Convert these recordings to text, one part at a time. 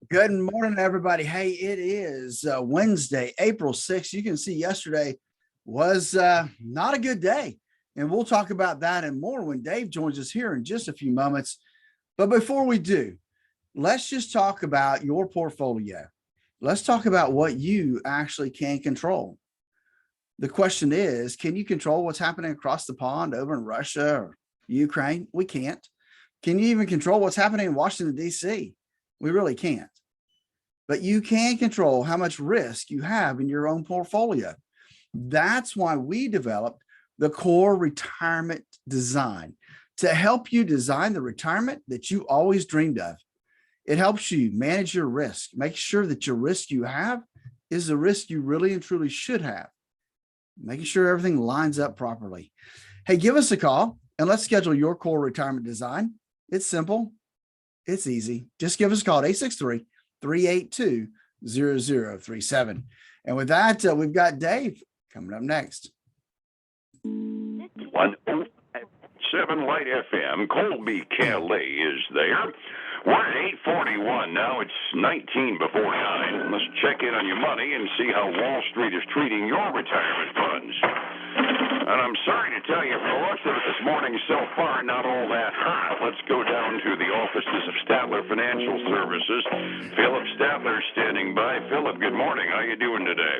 Good morning, everybody. Hey, it is Wednesday, April 6th. You can see yesterday was not a good day. And we'll talk about that and more when Dave joins us here in just a few moments. But before we do, let's just talk about your portfolio. Let's talk about what you actually can control. The question is, can you control what's happening across the pond over in Russia or Ukraine? We can't. Can you even control what's happening in Washington, D.C.? We really can't. But you can control how much risk you have in your own portfolio. That's why we developed the core retirement design to help you design the retirement that you always dreamed of. It helps you manage your risk, make sure that your risk you have is the risk you really and truly should have, making sure everything lines up properly. Hey, give us a call and let's schedule your core retirement design. It's simple. It's easy. Just give us a call at 863-382-0037. And with that, we've got Dave coming up next. 107 Light FM, Colby Kelly is there. We're at 8:41 now. It's 19 before 9. Let's check in on your money and see how Wall Street is treating your retirement funds. And I'm sorry to tell you, from the looks of it this morning so far, not all that hot. Let's go down to the offices of Statler Financial Services. Phillip Statler standing by. Phillip, good morning. How you doing today?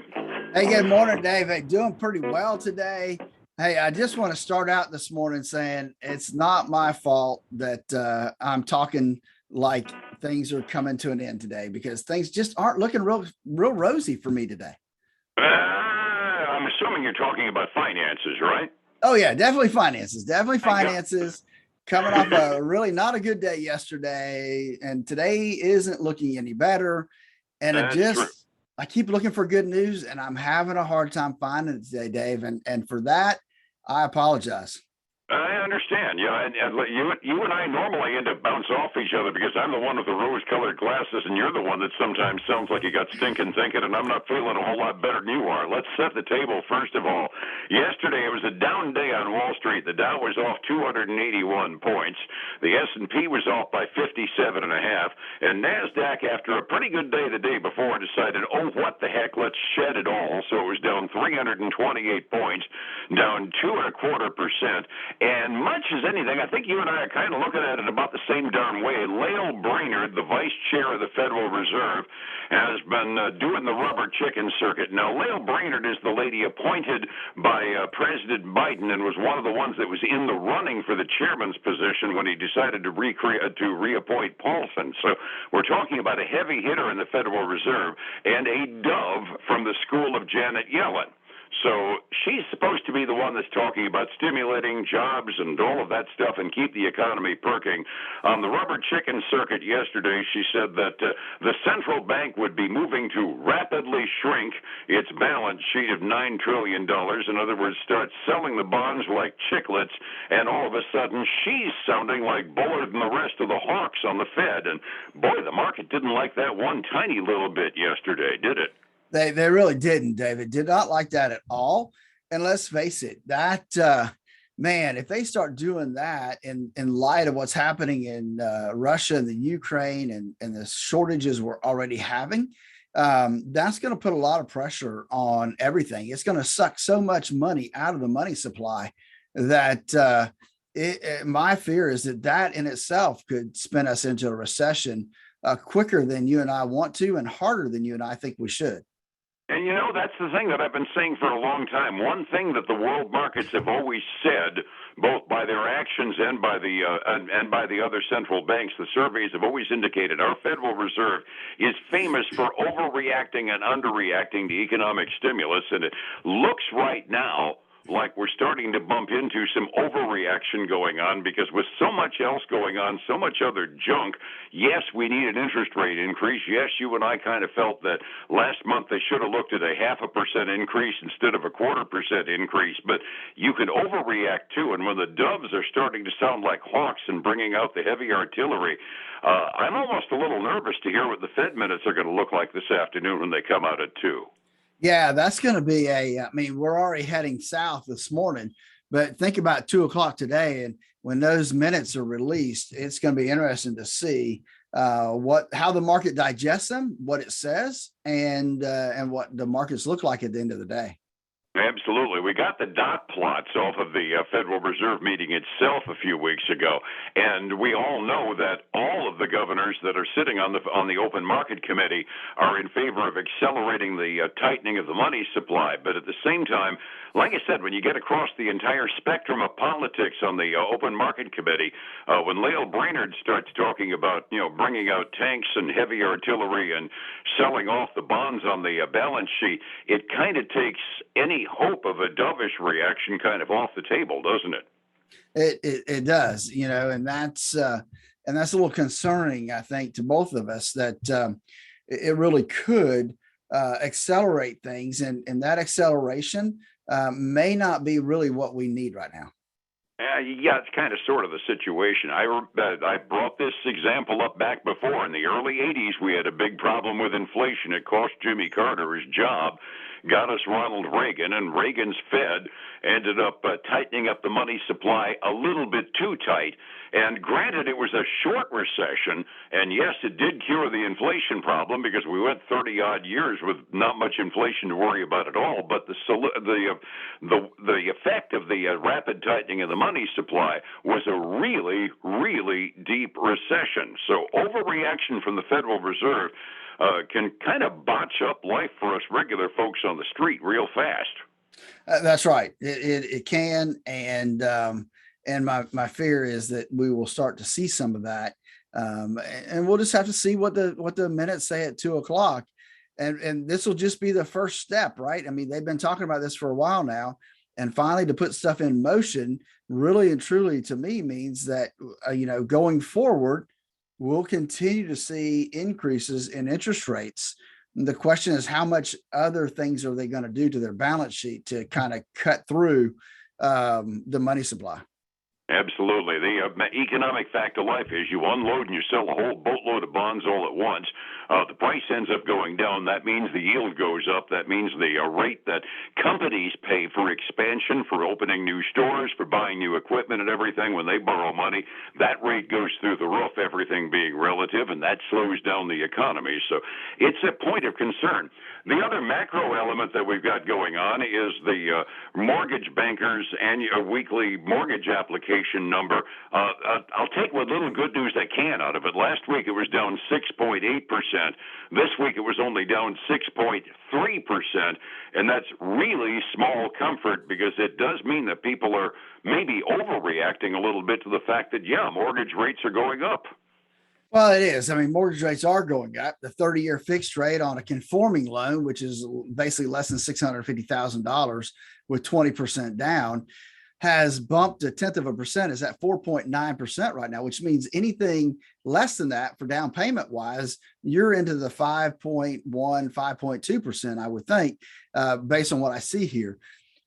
Hey, good morning, Dave. Hey, doing pretty well today. Hey, I just want to start out this morning saying it's not my fault that I'm talking like things are coming to an end today, because things just aren't looking real rosy for me today. I'm assuming you're talking about finances, right? Oh yeah, definitely finances. Coming off a really not a good day yesterday, and today isn't looking any better. And I keep looking for good news, and I'm having a hard time finding it today, Dave. And for that, I apologize. I understand. Yeah, and you and I normally end up bounce off each other because I'm the one with the rose-colored glasses, and you're the one that sometimes sounds like you got stinking thinking, and I'm not feeling a whole lot better than you are. Let's set the table first of all. Yesterday it was a down day on Wall Street. The Dow was off 281 points. The S&P was off by 57.5, and NASDAQ, after a pretty good day the day before, decided, oh, what the heck, let's shed it all. So it was down 328 points, down 2.25%. And much as anything, I think you and I are kind of looking at it about the same darn way. Lael Brainerd, the vice chair of the Federal Reserve, has been doing the rubber chicken circuit. Now, Lael Brainerd is the lady appointed by President Biden and was one of the ones that was in the running for the chairman's position when he decided to reappoint Paulson. So we're talking about a heavy hitter in the Federal Reserve and a dove from the school of Janet Yellen. So she's supposed to be the one that's talking about stimulating jobs and all of that stuff and keep the economy perking. On the rubber chicken circuit yesterday, she said that the central bank would be moving to rapidly shrink its balance sheet of $9 trillion. In other words, start selling the bonds like chiclets, and all of a sudden she's sounding like Bullard and the rest of the hawks on the Fed. And boy, the market didn't like that one tiny little bit yesterday, did it? They really didn't, David. Did not like that at all. And let's face it, that man, if they start doing that in light of what's happening in Russia and the Ukraine and the shortages we're already having, that's going to put a lot of pressure on everything. It's going to suck so much money out of the money supply that my fear is that in itself could spin us into a recession quicker than you and I want to, and harder than you and I think we should. And you know, that's the thing that I've been saying for a long time. One thing that the world markets have always said, both by their actions and by the other central banks, the surveys have always indicated our Federal Reserve is famous for overreacting and underreacting to economic stimulus. And it looks right now like we're starting to bump into some overreaction going on, because with so much else going on, so much other junk, yes, we need an interest rate increase. Yes, you and I kind of felt that last month they should have looked at a 0.5% increase instead of a 0.25% increase, but you can overreact too. And when the doves are starting to sound like hawks and bringing out the heavy artillery, I'm almost a little nervous to hear what the Fed minutes are going to look like this afternoon when they come out at 2. Yeah, that's going to be I mean, we're already heading south this morning, but think about 2 o'clock today. And when those minutes are released, it's going to be interesting to see how the market digests them, what it says, and what the markets look like at the end of the day. Absolutely. We got the dot plots off of the Federal Reserve meeting itself a few weeks ago, and we all know that all of the governors that are sitting on the open market committee are in favor of accelerating the tightening of the money supply. But at the same time, like I said, when you get across the entire spectrum of politics on the open market committee, when Lael Brainerd starts talking about bringing out tanks and heavy artillery and selling off the bonds on the balance sheet, it kind of takes any hope of a dovish reaction kind of off the table, doesn't it? It does, and that's a little concerning, I think, to both of us, that it really could accelerate things, and that acceleration may not be really what we need right now. Yeah, it's kind of sort of the situation. I brought this example up back before. In the early 80s, we had a big problem with inflation. It cost Jimmy Carter his job, got us Ronald Reagan, and Reagan's Fed ended up tightening up the money supply a little bit too tight. And granted, it was a short recession, and yes, it did cure the inflation problem because we went 30-odd years with not much inflation to worry about at all. But the effect of the rapid tightening of the money supply was a really, really deep recession. So overreaction from the Federal Reserve can kind of botch up life for us regular folks on the street real fast. That's right. It can, and my fear is that we will start to see some of that, and we'll just have to see what the minutes say at 2:00, and this will just be the first step, right? I mean, they've been talking about this for a while now, and finally to put stuff in motion, really and truly, to me, means that going forward, we'll continue to see increases in interest rates. The question is, how much other things are they going to do to their balance sheet to kind of cut through the money supply? Absolutely. The economic fact of life is you unload and you sell a whole boatload of bonds all at once. The price ends up going down. That means the yield goes up. That means the rate that companies pay for expansion, for opening new stores, for buying new equipment and everything, when they borrow money, that rate goes through the roof, everything being relative, and that slows down the economy. So it's a point of concern. The other macro element that we've got going on is the mortgage bankers' annual weekly mortgage application number. I'll take what little good news I can out of it. Last week it was down 6.8%. This week it was only down 6.3%. And that's really small comfort, because it does mean that people are maybe overreacting a little bit to the fact that, mortgage rates are going up. Well, it is. I mean, mortgage rates are going up. The 30-year fixed rate on a conforming loan, which is basically less than $650,000 with 20% down, has bumped 1/10%. Is at 4.9% right now, which means anything less than that for down payment wise, you're into the 5.1, 5.2%, I would think, based on what I see here.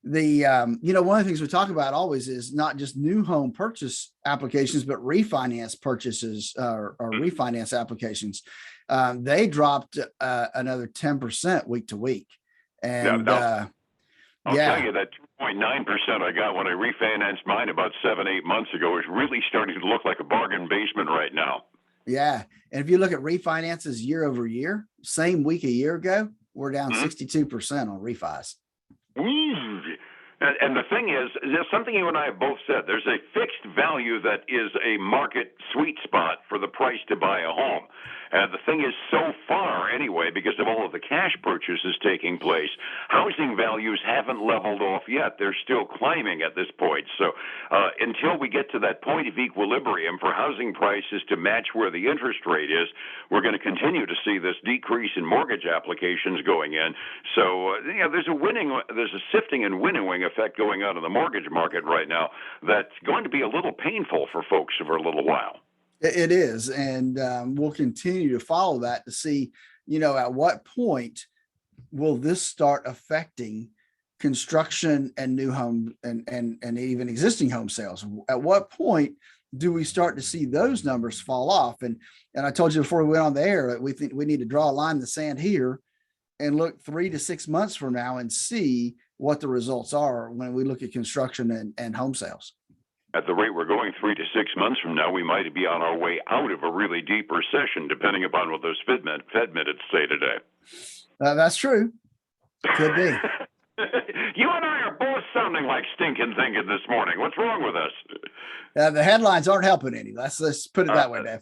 The one of the things we talk about always is not just new home purchase applications, but refinance purchases or refinance applications. They dropped another 10% week to week. And I'll tell you that 2.9% I got when I refinanced mine about 7-8 months ago is really starting to look like a bargain basement right now. Yeah. And if you look at refinances year over year, same week a year ago, we're down 62% on refis. And the thing is, there's something you and I have both said. There's a fixed value that is a market sweet spot for the price to buy a home. The thing is, so far anyway, because of all of the cash purchases taking place, housing values haven't leveled off yet. They're still climbing at this point. So until we get to that point of equilibrium for housing prices to match where the interest rate is, we're going to continue to see this decrease in mortgage applications going in. So there's a sifting and winnowing effect going on in the mortgage market right now that's going to be a little painful for folks for a little while. It is, and we'll continue to follow that to see, at what point will this start affecting construction and new home and even existing home sales? At what point do we start to see those numbers fall off? And I told you before we went on the air that we think we need to draw a line in the sand here and look 3 to 6 months from now and see what the results are when we look at construction and home sales. At the rate we're going, 3 to 6 months from now, we might be on our way out of a really deep recession, depending upon what those Fed minutes say today. That's true. Could be. You and I are both sounding like stinking thinking this morning. What's wrong with us? The headlines aren't helping any. Let's put it that way, Dave.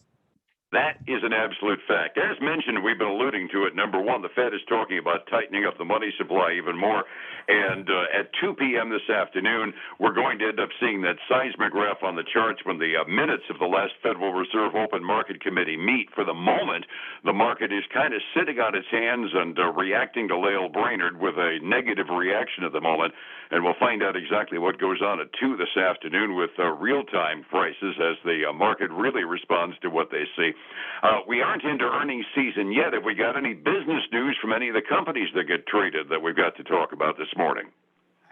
That is an absolute fact. As mentioned, we've been alluding to it. Number one, the Fed is talking about tightening up the money supply even more. And at 2 p.m. this afternoon, we're going to end up seeing that seismograph on the charts when the minutes of the last Federal Reserve Open Market Committee meet. For the moment, the market is kind of sitting on its hands and reacting to Lael Brainerd with a negative reaction at the moment. And we'll find out exactly what goes on at 2 this afternoon with real-time prices as the market really responds to what they see. We aren't into earnings season yet. Have we got any business news from any of the companies that get traded that we've got to talk about this morning?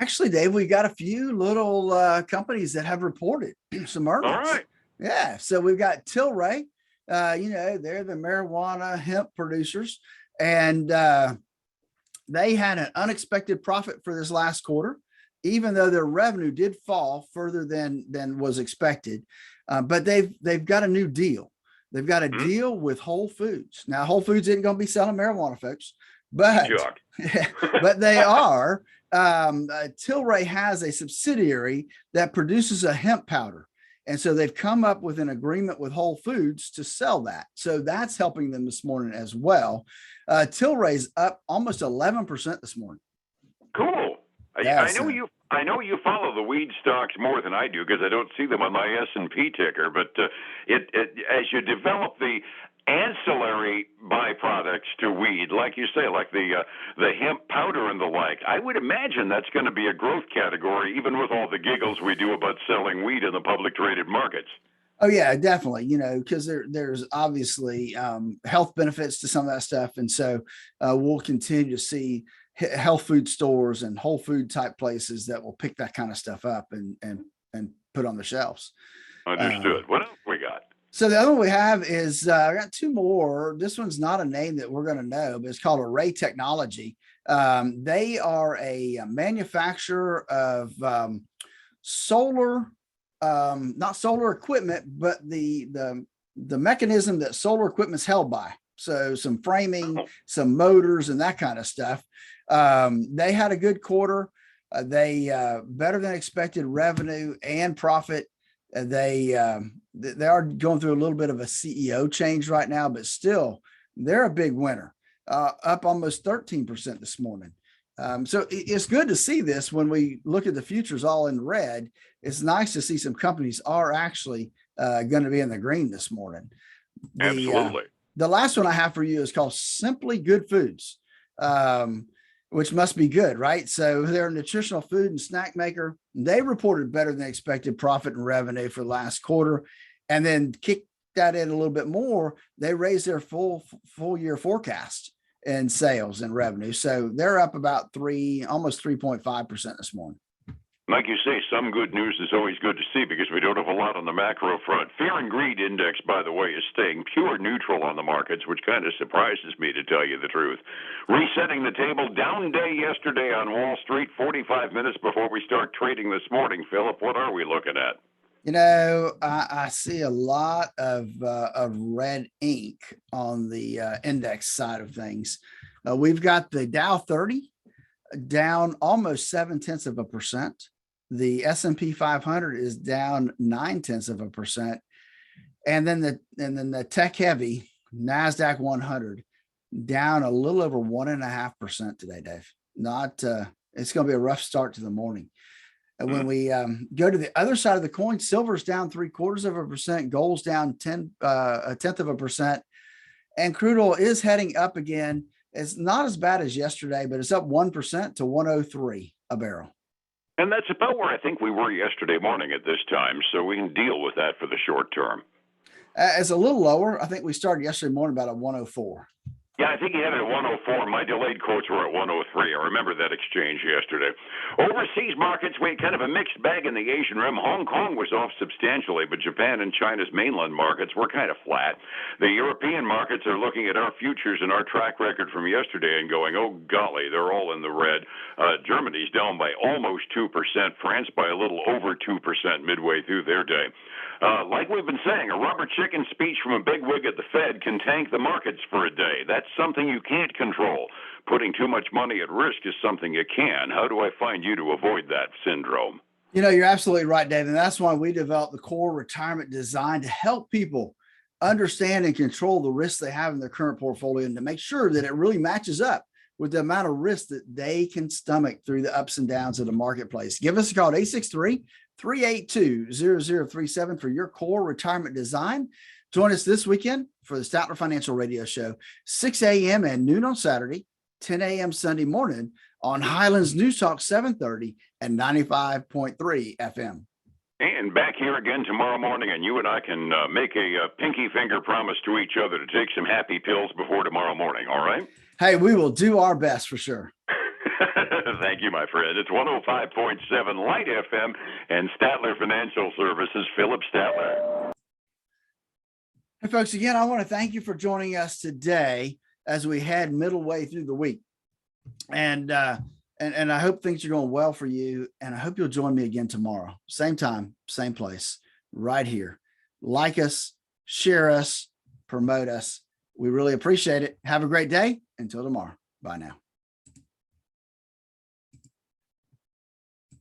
Actually, Dave, we got a few little companies that have reported some earnings. All right. Yeah. So we've got Tilray. They're the marijuana hemp producers, and they had an unexpected profit for this last quarter, even though their revenue did fall further than was expected. But they've got a new deal. They've got a deal with Whole Foods. Now, Whole Foods isn't going to be selling marijuana, folks, but but they are. Tilray has a subsidiary that produces a hemp powder. And so they've come up with an agreement with Whole Foods to sell that. So that's helping them this morning as well. Tilray's up almost 11% this morning. Cool. I know you follow the weed stocks more than I do because I don't see them on my S&P ticker. But as you develop the ancillary byproducts to weed, like you say, like the hemp powder and the like, I would imagine that's going to be a growth category, even with all the giggles we do about selling weed in the public traded markets. Oh yeah, definitely. Because there's obviously health benefits to some of that stuff, and so we'll continue to see health food stores and whole food type places that will pick that kind of stuff up and put on the shelves. Understood. What else we got? So the other one we have is I got two more. This one's not a name that we're going to know, but it's called Array Technology. They are a manufacturer of solar, not solar equipment, but the mechanism that solar equipment is held by. So some framing, some motors, and that kind of stuff. They had a good quarter. They better than expected revenue and profit. They are going through a little bit of a CEO change right now, but still they're a big winner, up almost 13% this morning. So it's good to see this when we look at the futures all in red. It's nice to see some companies are actually going to be in the green this morning. Absolutely. The last one I have for you is called Simply Good Foods, which must be good, right? So they're a nutritional food and snack maker. They reported better than expected profit and revenue for last quarter, and then kicked that in a little bit more. They raised their full year forecast in sales and revenue. So they're up about almost 3.5% this morning. Like you say, some good news is always good to see because we don't have a lot on the macro front. Fear and greed index, by the way, is staying pure neutral on the markets, which kind of surprises me, to tell you the truth. Resetting the table, down day yesterday on Wall Street, 45 minutes before we start trading this morning. Phillip, what are we looking at? I see a lot of red ink on the index side of things. We've got the Dow 30 down almost 0.7%. The S&P 500 is down 0.9%, and then the tech heavy NASDAQ 100 down a little over 1.5% today, Dave. It's going to be a rough start to the morning. And when we go to the other side of the coin, silver's down 0.75%, gold's down 0.1%, and crude oil is heading up again. It's not as bad as yesterday, but it's up 1% to 103 a barrel. And that's about where I think we were yesterday morning at this time, so we can deal with that for the short term. It's a little lower. I think we started yesterday morning about a 104. Yeah, I think he had it at 104. My delayed quotes were at 103. I remember that exchange yesterday. Overseas markets, we had kind of a mixed bag in the Asian rim. Hong Kong was off substantially, but Japan and China's mainland markets were kind of flat. The European markets are looking at our futures and our track record from yesterday and going, oh, golly, they're all in the red. Germany's down by almost 2%, France by a little over 2% midway through their day. Like we've been saying, a rubber chicken speech from a bigwig at the Fed can tank the markets for a day. That's something you can't control. Putting too much money at risk is something you can. How do I find you to avoid that syndrome? You know, you're absolutely right, Dave. And that's why we developed the core retirement design to help people understand and control the risks they have in their current portfolio and to make sure that it really matches up with the amount of risk that they can stomach through the ups and downs of the marketplace. Give us a call at 863-382-0037 for your core retirement design. Join us this weekend for the Statler Financial Radio Show, 6 a.m. and noon on Saturday, 10 a.m. Sunday morning on Highlands News Talk 730 and 95.3 FM. And back here again tomorrow morning, and you and I can make a pinky finger promise to each other to take some happy pills before tomorrow morning, all right? Hey, we will do our best for sure. Thank you, my friend. It's 105.7 Light FM and Statler Financial Services, Phillip Statler. Hey, folks, again, I want to thank you for joining us today as we head middle way through the week. And I hope things are going well for you. And I hope you'll join me again tomorrow. Same time, same place, right here. Like us, share us, promote us. We really appreciate it. Have a great day. Until tomorrow. Bye now.